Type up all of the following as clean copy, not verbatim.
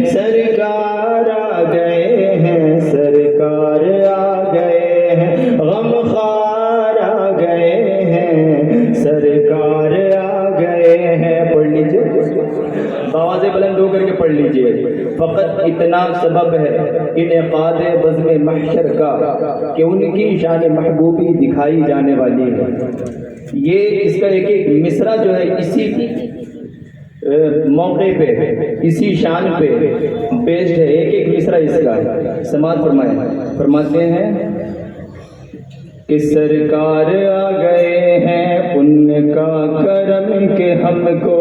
سرکار آ گئے ہیں، سرکار آ گئے ہیں، غم خوار آ گئے ہیں، سرکار آ گئے ہیں. پڑھ لیجیے، آوازیں بلند ہو کر کے پڑھ لیجیے. فقط اتنا سبب ہے انعقاد بزم محشر کا کہ ان کی شان محبوبی دکھائی جانے والی ہے. یہ اس کا ایک مصرع جو ہے اسی موقع پہ، اسی شان پہ پیش ہے. ایک مصرع اس کا ہے، سماعت فرمائیں. فرماتے ہیں کہ سرکار آ گئے ہیں، ان کا کرم کہ ہم کو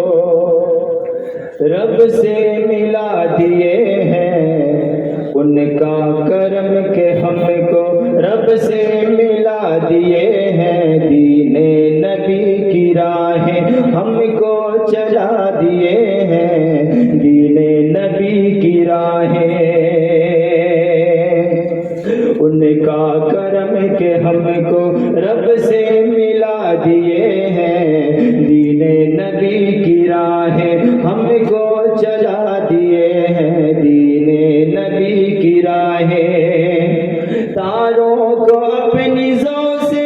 رب سے ملا دیے ہیں، ان کا کرم کہ ہم کو رب سے ملا دیے ہیں. دین نبی کی راہیں ہم کو چلا دیے ہیں، دین نبی کی راہیں ان کا کرم کہ ہم کو رب سے ملا دیے ہیں، دین نبی کی راہیں ہم کو چلا دیے ہیں، دین نبی کی راہیں. تاروں کو اپنی ذو سے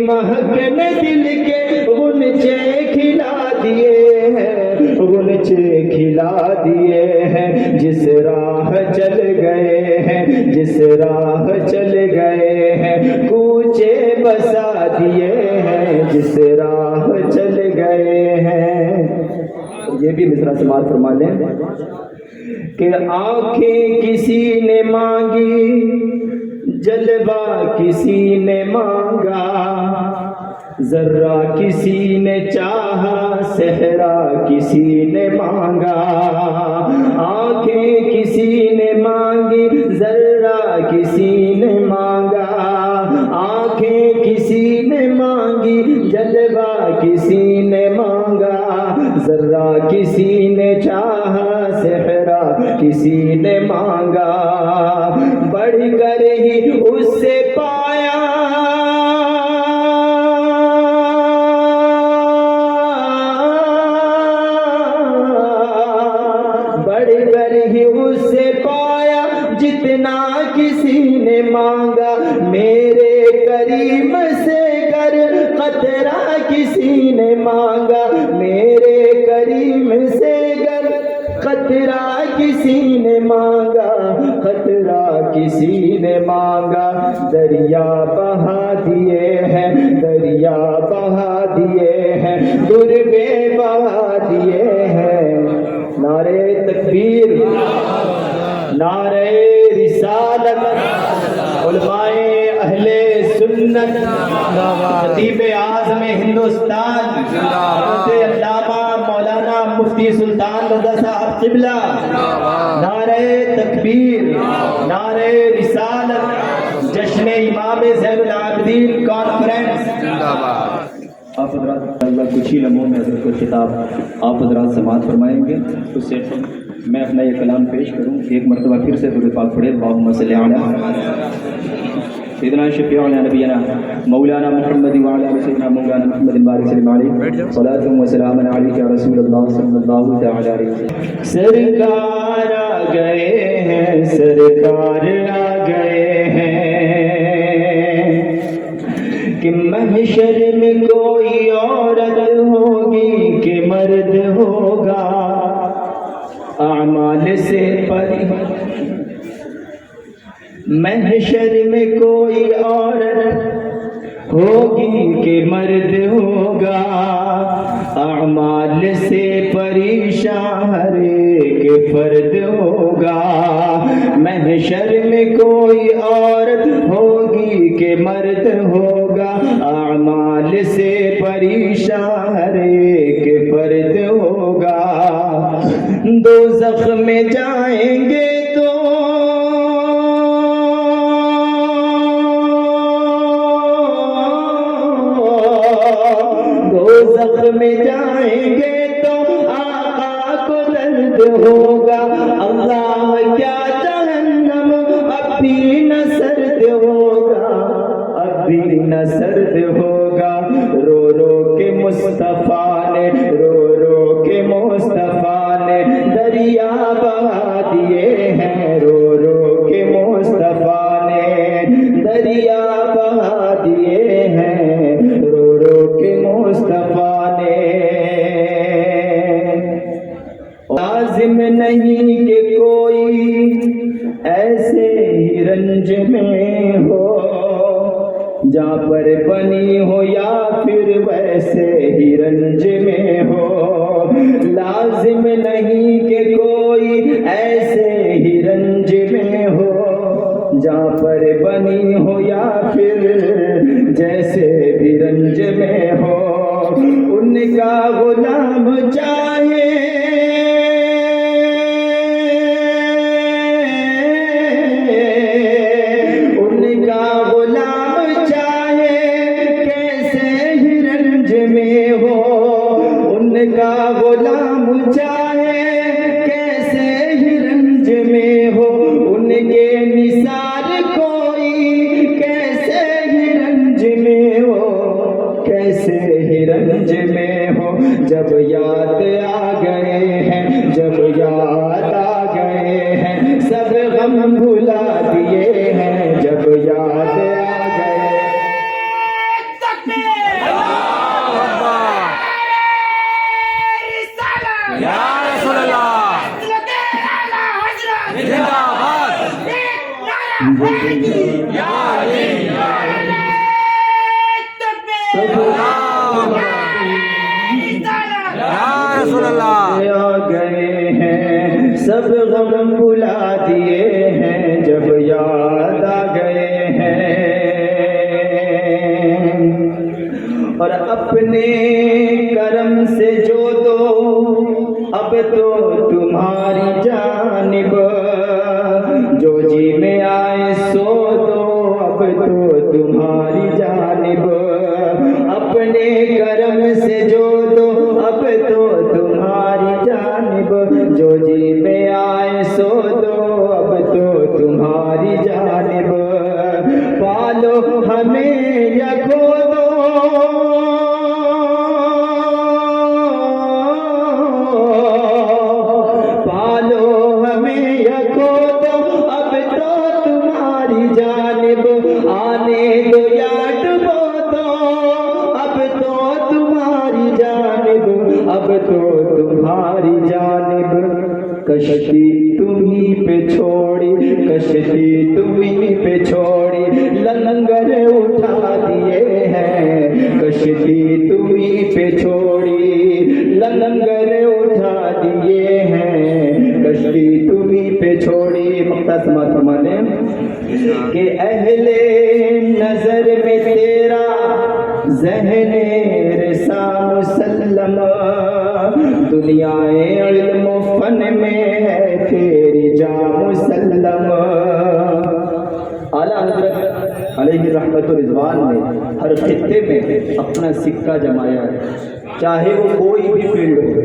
مہکن دل کے غنچے کھلا دیے ہیں، غنچے کھلا دیے ہیں. جس راہ چل گئے ہیں، جس راہ چل گئے ہیں، کوچے بسا دیے ہیں، جس راہ چل گئے ہیں. یہ بھی مصرع سماعت فرما لیں کہ آنکھیں کسی نے مانگی، جلوہ کسی نے مانگا، ذرہ کسی نے چاہا، صحرا کسی نے مانگا. آنکھیں کسی نے مانگی، ذرہ کسی نے مانگا، آنکھیں کسی نے مانگی، جلوہ کسی نے مانگا، ذرہ کسی نے چاہا، صحرا کسی نے مانگا. بڑھ کر ہی اس سے پایا جتنا کسی نے مانگا. میرے کریم سے گر قطرہ کسی نے مانگا، میرے کریم سے گر قطرہ کسی نے مانگا، قطرہ کسی نے مانگا. دریا بہا دیے ہیں، دریا بہا دیے ہیں، دربے بہا دیے ہیں. نعرہ تکبیر، نعرہ رسالت، علماء اہل سنت، خطیب اعظم ہندوستان حضرت علامہ مولانا مفتی سلطان رضا صاحب قبلہ، نعرہ تکبیر، نعرہ رسالت، جشن امام زین العابدین کانفرنس. آپ حضرات اللہ کچھ ہی لمحوں میں حضرت کو خطاب آپ حضرات سماعت فرمائیں گے. اس سے میں اپنا یہ کلام پیش کروں. ایک مرتبہ پھر سے درود پاک پڑھے. اللہم صلی علی سیدنا شفیعنا نبینا مولانا محمد وعلی آل سیدنا مولانا محمد بارک وسلم علیہ صلاۃ و سلام علیک یا رسول اللہ صلی اللہ تعالی علیہ وسلم. سرکار آ گئے ہیں، سرکار آ گئے ہیں کہ محشر میں کوئی عورت ہوگی کہ مرد ہوگا، اعمال سے پری. محشر میں کوئی عورت ہوگی کہ مرد ہوگا، اعمال سے پریشان ہر ایک فرد ہوگا. محشر میں کوئی عورت ہوگی کہ مرد ہوگا، اعمال سے پریشان ہر ایک فرد ہوگا. دوزخ میں جائیں گے تو دوزخ میں جائیں گے تو آقا کو درد سرد ہوگا اللہ کیا جہنم اب بھی نہ سرد ہوگا، اب بھی نہ سرد ہوگا، رو رو کے مصطفیٰ نے، رو رو کے مصطفیٰ نے دریا بہا دیے ہیں، رو رو کے مصطفیٰ نے دریا بہا دیے ہیں، رو رو کے مصطفیٰ نے۔ لازم نہیں کہ کوئی ایسے ہی رنج میں ہو جہاں پر بنی ہو یا پھر ویسے ہی رنج میں ہو، لازم نہیں کہ کوئی ایسے ہی رنج میں ہو جہاں پر بنی ہو یا پھر جیسے بھی رنج میں ہو، ان کا غلام چاہے غلام چاہے کیسے ہی رنج میں ہو، ان کے نثار کوئی کیسے ہی رنج میں ہو، کیسے ہی رنج میں ہو، جب یاد آ گئے ہیں، جب یاد آ گئے ہیں سب غم بھلا دیے ہیں، جب یاد آ گئے۔ گئے ہیں سب غم بھلا دیے ہیں، جب یاد آ گئے ہیں، اور اپنے کرم سے جو دو اب تو تمہاری جانب، جو جی میں آئے سو دو اب تو تمہاری جانب، اپنے کرم سے جو دو اب تو تمہاری جانب، جو جی میں آئے سو دو اب تو تمہاری جانب، پالو ہمیں یا کھو دو، پالو ہمیں یا کھو دو اب تو تمہاری جانب، آنے دو یا ڈبو دو اب تو تمہاری جانب، اب تو تمہاری جانب، کشتی تمہیں پہ چھوڑی، کشتی تمہیں پہ چھوڑی، لنگر اٹھا دیے ہیں، کشتی تمہیں پہ چھوڑی، لنگر اٹھا دیے ہیں، کشتی تمہیں پہ چھوڑی۔ مقتسمہ سمانے کہ اہل نظر میں تیرا ذہن رسا مسلم، دنیا علم و فن میں ہے تیری جا مسلم۔ اعلیٰ حضرت علیہ رحمت و رضوان نے ہر خطے میں اپنا سکہ جمایا ہے، چاہے وہ کوئی بھی فیلڈ ہو،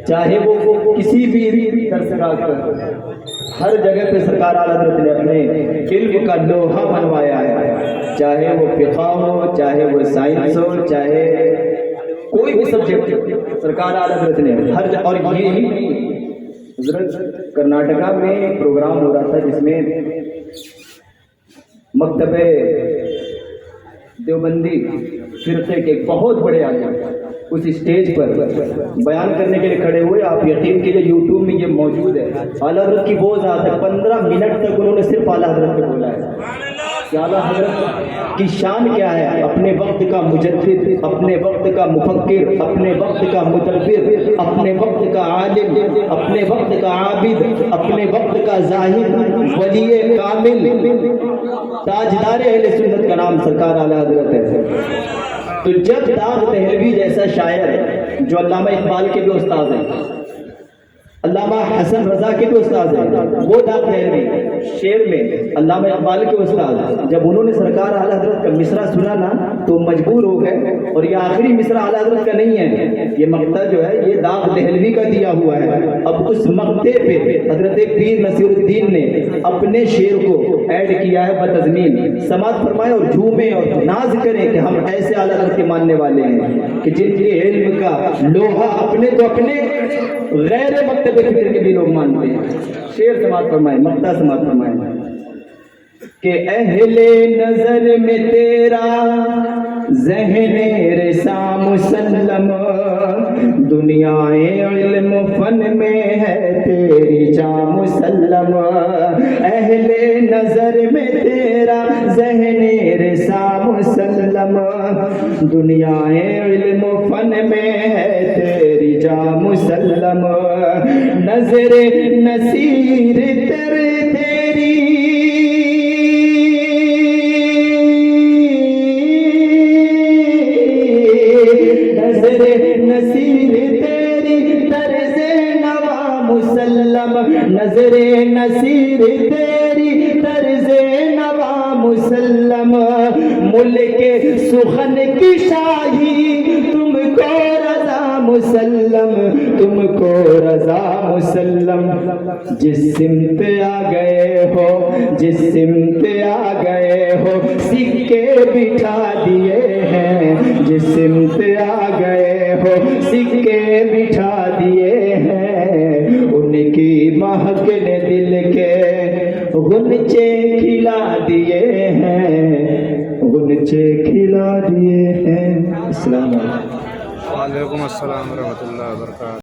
چاہے وہ کسی بھی سرکار کا، ہر جگہ پہ سرکار اعلیٰ حضرت نے اپنے علم کا لوہا بنوایا ہے، چاہے وہ فقہ ہو، چاہے وہ سائنس ہو، چاہے کوئی بھی سبجیکٹ ہو، سرکار اعلیٰ حضرت نے ہر جگہ۔ اور یہ حضرت کرناٹکا میں پروگرام ہو رہا تھا جس میں مکتب دیوبندی فرقے کے بہت بڑے عالم اس اسٹیج پر بیان کرنے کے لیے کھڑے ہوئے، آپ یقین کیجیے یوٹیوب میں یہ موجود ہے، اعلیٰ حضرت کی وہ ذات ہے، 15 منٹ تک انہوں نے صرف اعلیٰ حضرت کو بولا ہے کہ اعلیٰ حضرت کی شان کیا ہے، اپنے وقت کا مجدد، اپنے وقت کا مفکر، اپنے وقت کا مدبر، اپنے وقت کا عالم، اپنے وقت کا عابد، اپنے وقت کا زاہد، ولی کامل، تاجدار اہل سنت کا نام سرکار اعلیٰ حضرت ہے۔ تو جب داغ دہلوی جیسا شاعر جو علامہ اقبال کے بھی استاد ہیں، علامہ حسن رضا کے بھی استاد ہیں، وہ داغ دہلوی شعر میں علامہ اقبال کے استاد، جب انہوں نے سرکار اعلیٰ حضرت کا مصرع سنا نا تو مجبور ہو گئے، اور یہ آخری مصرع اعلیٰ حضرت کا نہیں ہے، یہ مقطع جو ہے یہ داغ دہلوی کا دیا ہوا ہے۔ اب اس مقطع پہ حضرت پیر نصیر الدین نے اپنے شعر کو ایڈ کیا ہے بتضمین، سماعت فرمائے اور جھومیں اور ناز کریں کہ ہم ایسے اعلیٰ حضرت کے ماننے والے ہیں کہ جن کے علم کا لوہا اپنے تو اپنے غیر مکتب فکر کے بھی لوگ مانتے ہیں۔ شعر سماعت فرمائے، مقطع سماعت فرمائے کہ اہل نظر میں تیرا ذہن رسا مسلم، دنیا علم فن میں ہے تیری جا مسلم، اہل نظر میں تیرا ذہن رسا مسلم، دنیا علم فن میں ہے تیری جا مسلم، نظر نصیر تیری نصیر تیری طرز نوا مسلم، نظر نصیر تیری طرز نوا مسلم، ملک سخن کی شاہی تم کو رضا مسلم، تم کو رضا مسلم، جس سمت آ گئے ہو، جس سمت آ گئے ہو سکے بٹھا دیے ہیں، جس سمت آ گئے ہو سکے بٹھا دیے ہیں، ان کی مہک نے دل کے غنچے کھلا دیے ہیں، غنچے کھلا دیے ہیں۔ السلام علیکم۔ وعلیکم السلام ورحمۃ اللہ وبرکاتہ۔